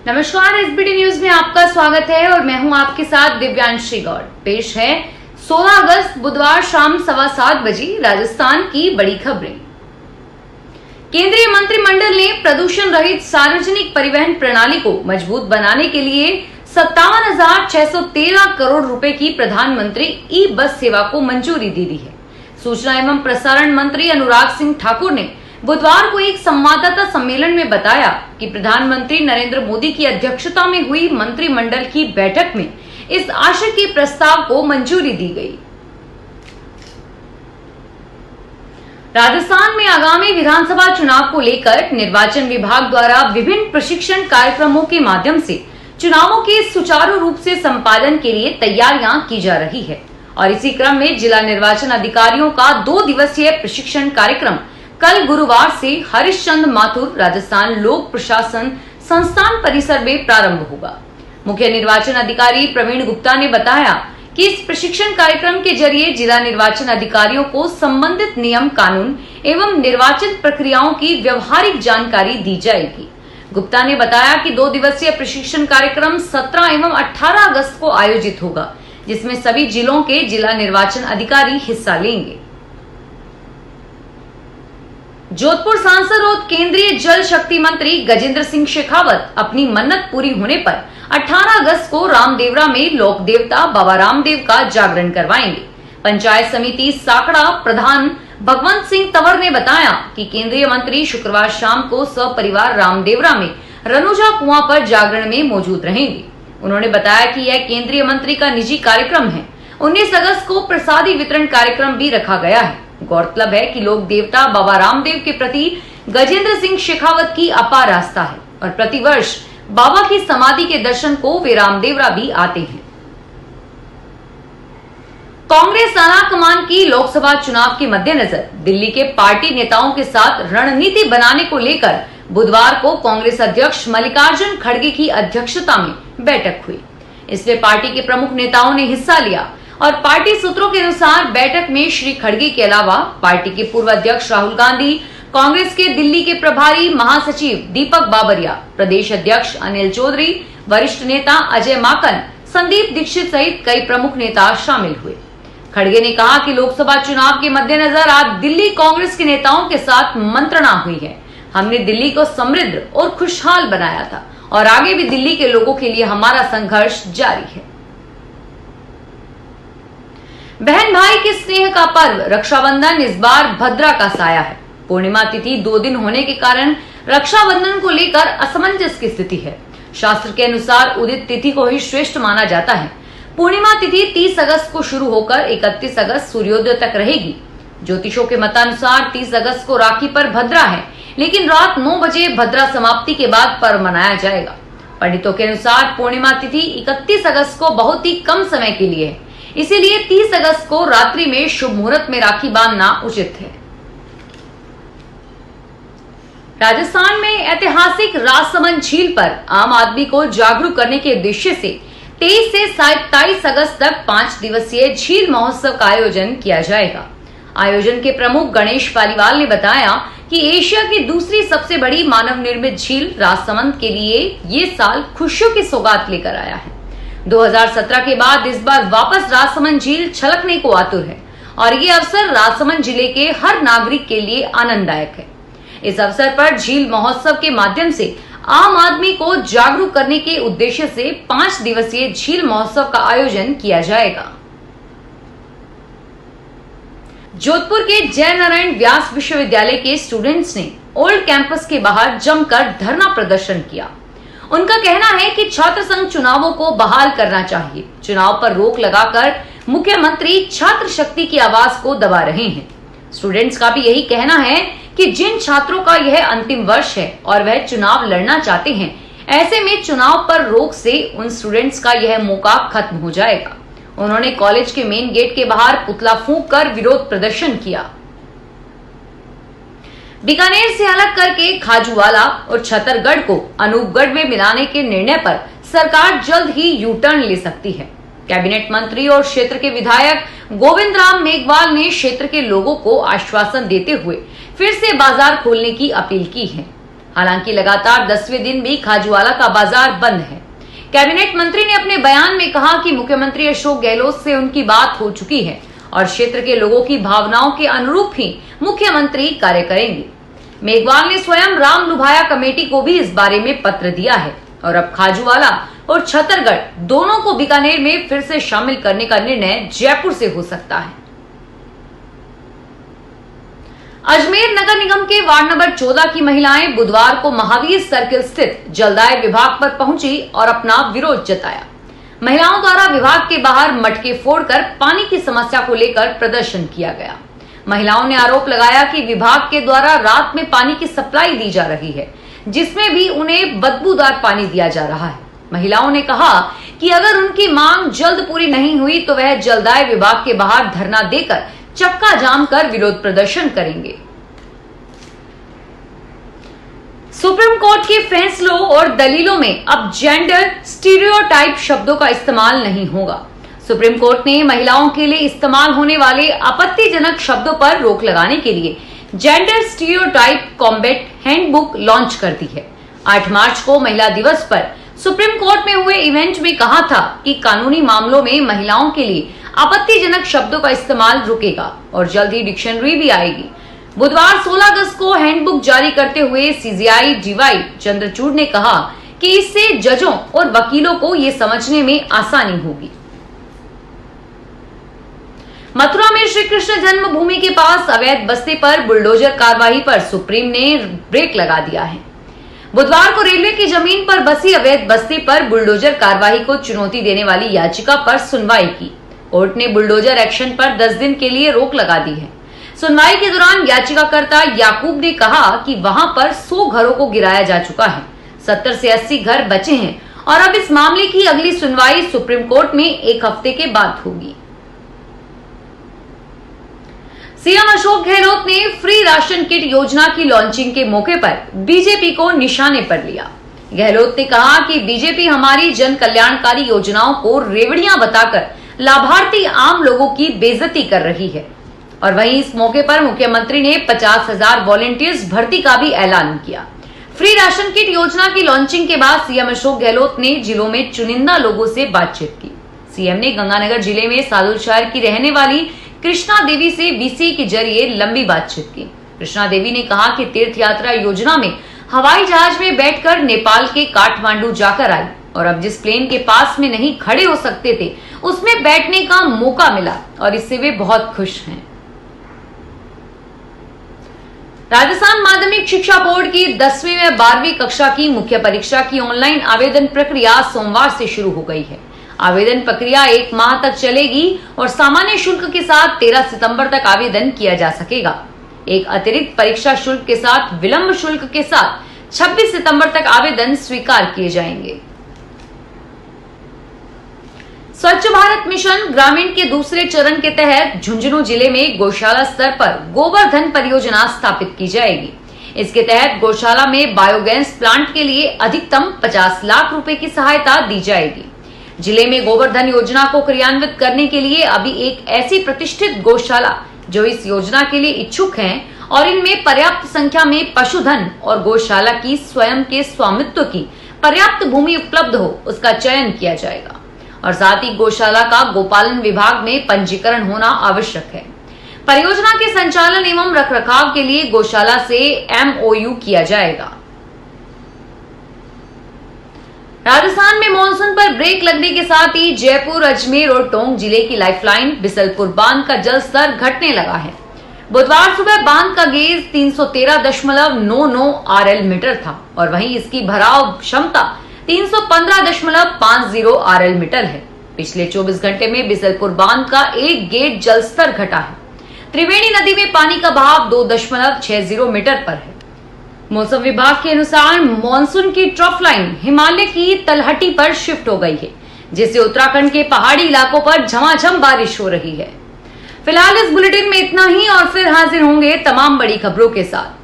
नमस्कार, SBT news में आपका स्वागत है और मैं हूं आपके साथ दिव्यांशी गौड़। पेश है 16 अगस्त बुधवार शाम 7:15 बजे राजस्थान की बड़ी खबरें। केंद्रीय मंत्रिमंडल ने प्रदूषण रहित सार्वजनिक परिवहन प्रणाली को मजबूत बनाने के लिए 57,613 करोड़ रुपए की प्रधानमंत्री ई बस सेवा को मंजूरी दे दी है। सूचना एवं प्रसारण मंत्री अनुराग सिंह ठाकुर ने बुधवार को एक संवाददाता सम्मेलन में बताया कि प्रधानमंत्री नरेंद्र मोदी की अध्यक्षता में हुई मंत्रिमंडल की बैठक में इस आशय के प्रस्ताव को मंजूरी दी गई। राजस्थान में आगामी विधानसभा चुनाव को लेकर निर्वाचन विभाग द्वारा विभिन्न प्रशिक्षण कार्यक्रमों के माध्यम से चुनावों के सुचारू रूप से संपादन के लिए तैयारियां की जा रही है और इसी क्रम में जिला निर्वाचन अधिकारियों का 2 दिवसीय प्रशिक्षण कार्यक्रम कल गुरुवार से हरिश्चंद्र माथुर राजस्थान लोक प्रशासन संस्थान परिसर में प्रारंभ होगा। मुख्य निर्वाचन अधिकारी प्रवीण गुप्ता ने बताया कि इस प्रशिक्षण कार्यक्रम के जरिए जिला निर्वाचन अधिकारियों को संबंधित नियम कानून एवं निर्वाचन प्रक्रियाओं की व्यवहारिक जानकारी दी जाएगी। गुप्ता ने बताया कि 2 दिवसीय प्रशिक्षण कार्यक्रम 17 एवं 18 अगस्त को आयोजित होगा, जिसमें सभी जिलों के जिला निर्वाचन अधिकारी हिस्सा लेंगे। जोधपुर सांसद और केंद्रीय जल शक्ति मंत्री गजेंद्र सिंह शेखावत अपनी मन्नत पूरी होने पर 18 अगस्त को रामदेवरा में लोक देवता बाबा रामदेव का जागरण करवाएंगे। पंचायत समिति साकड़ा प्रधान भगवंत सिंह तंवर ने बताया कि केंद्रीय मंत्री शुक्रवार शाम को सपरिवार रामदेवरा में रनुजा कुआं पर जागरण में मौजूद रहेंगे। उन्होंने बताया कि यह केंद्रीय मंत्री का निजी कार्यक्रम है। 19 अगस्त को प्रसादी वितरण कार्यक्रम भी रखा गया है। गौरतलब है कि लोक देवता बाबा रामदेव के प्रति गजेंद्र सिंह शेखावत की अपार आस्था है और प्रतिवर्ष बाबा की समाधि के दर्शन को वे रामदेवरा भी आते हैं। कांग्रेस आलाकमान की लोकसभा चुनाव के मद्देनजर दिल्ली के पार्टी नेताओं के साथ रणनीति बनाने को लेकर बुधवार को कांग्रेस अध्यक्ष मल्लिकार्जुन खड़गे की अध्यक्षता में बैठक हुई। इसमें पार्टी के प्रमुख नेताओं ने हिस्सा लिया और पार्टी सूत्रों के अनुसार बैठक में श्री खड़गे के अलावा पार्टी के पूर्व अध्यक्ष राहुल गांधी, कांग्रेस के दिल्ली के प्रभारी महासचिव दीपक बाबरिया, प्रदेश अध्यक्ष अनिल चौधरी, वरिष्ठ नेता अजय माकन, संदीप दीक्षित सहित कई प्रमुख नेता शामिल हुए। खड़गे ने कहा कि लोकसभा चुनाव के मद्देनजर आज दिल्ली कांग्रेस के नेताओं के साथ मंत्रणा हुई है। हमने दिल्ली को समृद्ध और खुशहाल बनाया था और आगे भी दिल्ली के लोगों के लिए हमारा संघर्ष जारी है। बहन भाई के स्नेह का पर्व रक्षाबंधन इस बार भद्रा का साया है। पूर्णिमा तिथि 2 दिन होने के कारण रक्षाबंधन को लेकर असमंजस की स्थिति है। शास्त्र के अनुसार उदित तिथि को ही श्रेष्ठ माना जाता है। पूर्णिमा तिथि 30 अगस्त को शुरू होकर 31 अगस्त सूर्योदय तक रहेगी। ज्योतिषों के मतानुसार 30 अगस्त को राखी पर भद्रा है, लेकिन रात 9 बजे भद्रा समाप्ति के बाद पर्व मनाया जाएगा। पंडितों के अनुसार पूर्णिमा तिथि 31 अगस्त को बहुत ही कम समय के लिए है, इसीलिए 30 अगस्त को रात्रि में शुभ मुहूर्त में राखी बांधना उचित है। राजस्थान में ऐतिहासिक राजसमंद झील पर आम आदमी को जागरूक करने के उद्देश्य से 23 से 27 अगस्त तक 5 दिवसीय झील महोत्सव का आयोजन किया जाएगा। आयोजन के प्रमुख गणेश पालीवाल ने बताया कि एशिया की दूसरी सबसे बड़ी मानव निर्मित झील राजसमंद के लिए ये साल खुशियों की सौगात लेकर आया है। 2017 के बाद इस बार वापस राजसमंद झील छलकने को आतुर है और ये अवसर राजसमंद जिले के हर नागरिक के लिए आनंददायक है। इस अवसर पर झील महोत्सव के माध्यम से आम आदमी को जागरूक करने के उद्देश्य से 5 दिवसीय झील महोत्सव का आयोजन किया जाएगा। जोधपुर के जयनारायण व्यास विश्वविद्यालय के स्टूडेंट्स ने ओल्ड कैंपस के बाहर जमकर धरना प्रदर्शन किया। उनका कहना है कि छात्र संघ चुनावों को बहाल करना चाहिए। चुनाव पर रोक लगाकर मुख्यमंत्री छात्र शक्ति की आवाज को दबा रहे हैं। स्टूडेंट्स का भी यही कहना है कि जिन छात्रों का यह अंतिम वर्ष है और वह चुनाव लड़ना चाहते हैं, ऐसे में चुनाव पर रोक से उन स्टूडेंट्स का यह मौका खत्म हो जाएगा। उन्होंने कॉलेज के मेन गेट के बाहर पुतला फूंक कर विरोध प्रदर्शन किया। बीकानेर से अलग करके खाजूवाला और छतरगढ़ को अनूपगढ़ में मिलाने के निर्णय पर सरकार जल्द ही यू टर्न ले सकती है। कैबिनेट मंत्री और क्षेत्र के विधायक गोविंद राम मेघवाल ने क्षेत्र के लोगों को आश्वासन देते हुए फिर से बाजार खोलने की अपील की है। हालांकि लगातार 10वें दिन भी खाजूवाला का बाजार बंद है। कैबिनेट मंत्री ने अपने बयान में कहा कि मुख्यमंत्री अशोक गहलोत से उनकी बात हो चुकी है और क्षेत्र के लोगों की भावनाओं के अनुरूप ही मुख्यमंत्री कार्य करेंगे। मेघवाल ने स्वयं राम लुभाया कमेटी को भी इस बारे में पत्र दिया है और अब खाजूवाला और छतरगढ़ दोनों को बीकानेर में फिर से शामिल करने का निर्णय जयपुर से हो सकता है। अजमेर नगर निगम के वार्ड नंबर 14 की महिलाएं बुधवार को महावीर सर्किल स्थित जलदाय विभाग पर पहुंची और अपना विरोध जताया। महिलाओं द्वारा विभाग के बाहर मटके फोड़कर पानी की समस्या को लेकर प्रदर्शन किया गया। महिलाओं ने आरोप लगाया कि विभाग के द्वारा रात में पानी की सप्लाई दी जा रही है, जिसमें भी उन्हें बदबूदार पानी दिया जा रहा है। महिलाओं ने कहा कि अगर उनकी मांग जल्द पूरी नहीं हुई तो वह जलदाय विभाग के बाहर धरना देकर चक्का जाम कर विरोध प्रदर्शन करेंगे। सुप्रीम कोर्ट के फैसलों और दलीलों में अब जेंडर स्टीरियोटाइप शब्दों का इस्तेमाल नहीं होगा। सुप्रीम कोर्ट ने महिलाओं के लिए इस्तेमाल होने वाले आपत्तिजनक शब्दों पर रोक लगाने के लिए gender stereotype combat handbook launch कर दी है। 8 मार्च को महिला दिवस पर सुप्रीम कोर्ट में हुए इवेंट में कहा था कि कानूनी मामलों में महिलाओं के लिए आपत्तिजनक शब्दों का इस्तेमाल रुकेगा और जल्द ही डिक्शनरी भी आएगी। बुधवार 16 अगस्त को हैंडबुक जारी करते हुए सीजीआई डीवाई चंद्रचूड़ ने कहा कि इससे जजों और वकीलों को ये समझने में आसानी होगी। मथुरा में श्री कृष्ण जन्मभूमि के पास अवैध बस्ती पर बुलडोजर कार्रवाई पर सुप्रीम ने ब्रेक लगा दिया है। बुधवार को रेलवे की जमीन पर बसी अवैध बस्ती पर बुलडोजर कार्रवाई को चुनौती देने वाली याचिका पर सुनवाई की। कोर्ट ने बुलडोजर एक्शन पर 10 दिन के लिए रोक लगा दी है। सुनवाई के दौरान याचिकाकर्ता याकूब ने कहा कि वहां पर 100 घरों को गिराया जा चुका है, 70 से 80 घर बचे हैं और अब इस मामले की अगली सुनवाई सुप्रीम कोर्ट में 1 हफ्ते के बाद होगी। सीएम अशोक गहलोत ने फ्री राशन किट योजना की लॉन्चिंग के मौके पर बीजेपी को निशाने पर लिया। गहलोत ने कहा कि बीजेपी हमारी जन कल्याणकारी योजनाओं को रेवड़ियां बताकर लाभार्थी आम लोगों की बेइज्जती कर रही है और वहीं इस मौके पर मुख्यमंत्री ने 50,000 वॉलंटियर्स भर्ती का भी ऐलान किया। फ्री राशन किट योजना की लॉन्चिंग के बाद सीएम अशोक गहलोत ने जिलों में चुनिंदा लोगों से बातचीत की। सीएम ने गंगानगर जिले में सादुलशहर की रहने वाली कृष्णा देवी से वीसी के जरिए लंबी बातचीत की। कृष्णा देवी ने कहा कि तीर्थ यात्रा योजना में हवाई जहाज में बैठकर नेपाल के काठमांडू जाकर आई और अब जिस प्लेन के पास में नहीं खड़े हो सकते थे उसमें बैठने का मौका मिला और इससे वे बहुत खुश हैं। राजस्थान माध्यमिक शिक्षा बोर्ड की 10वीं व 12वीं कक्षा की मुख्य परीक्षा की ऑनलाइन आवेदन प्रक्रिया सोमवार से शुरू हो गई है। आवेदन प्रक्रिया 1 माह तक चलेगी और सामान्य शुल्क के साथ 13 सितंबर तक आवेदन किया जा सकेगा। एक अतिरिक्त परीक्षा शुल्क के साथ विलंब शुल्क के साथ 26 सितंबर तक आवेदन स्वीकार किए जाएंगे। स्वच्छ भारत मिशन ग्रामीण के दूसरे चरण के तहत झुंझुनू जिले में गौशाला स्तर पर गोवर्धन परियोजना स्थापित की जाएगी। इसके तहत गौशाला में बायोगैस प्लांट के लिए अधिकतम 50 लाख रुपए की सहायता दी जाएगी। जिले में गोवर्धन योजना को क्रियान्वित करने के लिए अभी एक ऐसी प्रतिष्ठित गौशाला जो इस योजना के लिए इच्छुक हैं और इनमें पर्याप्त संख्या में पशुधन और गौशाला की स्वयं के स्वामित्व की पर्याप्त भूमि उपलब्ध हो, उसका चयन किया जाएगा और साथ ही गौशाला का गोपालन विभाग में पंजीकरण होना आवश्यक है। परियोजना के संचालन एवं रखरखाव के लिए गौशाला से MOU किया जाएगा। राजस्थान में मानसून पर ब्रेक लगने के साथ ही जयपुर, अजमेर और टोंक जिले की लाइफलाइन बिसलपुर बांध का जल स्तर घटने लगा है। बुधवार सुबह बांध का गेज 313.99 RL मीटर था और वहीं इसकी भराव क्षमता 315.50 RL मीटर है। पिछले 24 घंटे में बिसलपुर बांध का एक गेट जल स्तर घटा है। त्रिवेणी नदी में पानी का बहाव 2.60 मीटर पर है। मौसम विभाग के अनुसार मॉनसून की ट्रफ लाइन हिमालय की तलहटी पर शिफ्ट हो गई है, जिससे उत्तराखंड के पहाड़ी इलाकों पर झमाझम बारिश हो रही है। फिलहाल इस बुलेटिन में इतना ही और फिर हाजिर होंगे तमाम बड़ी खबरों के साथ।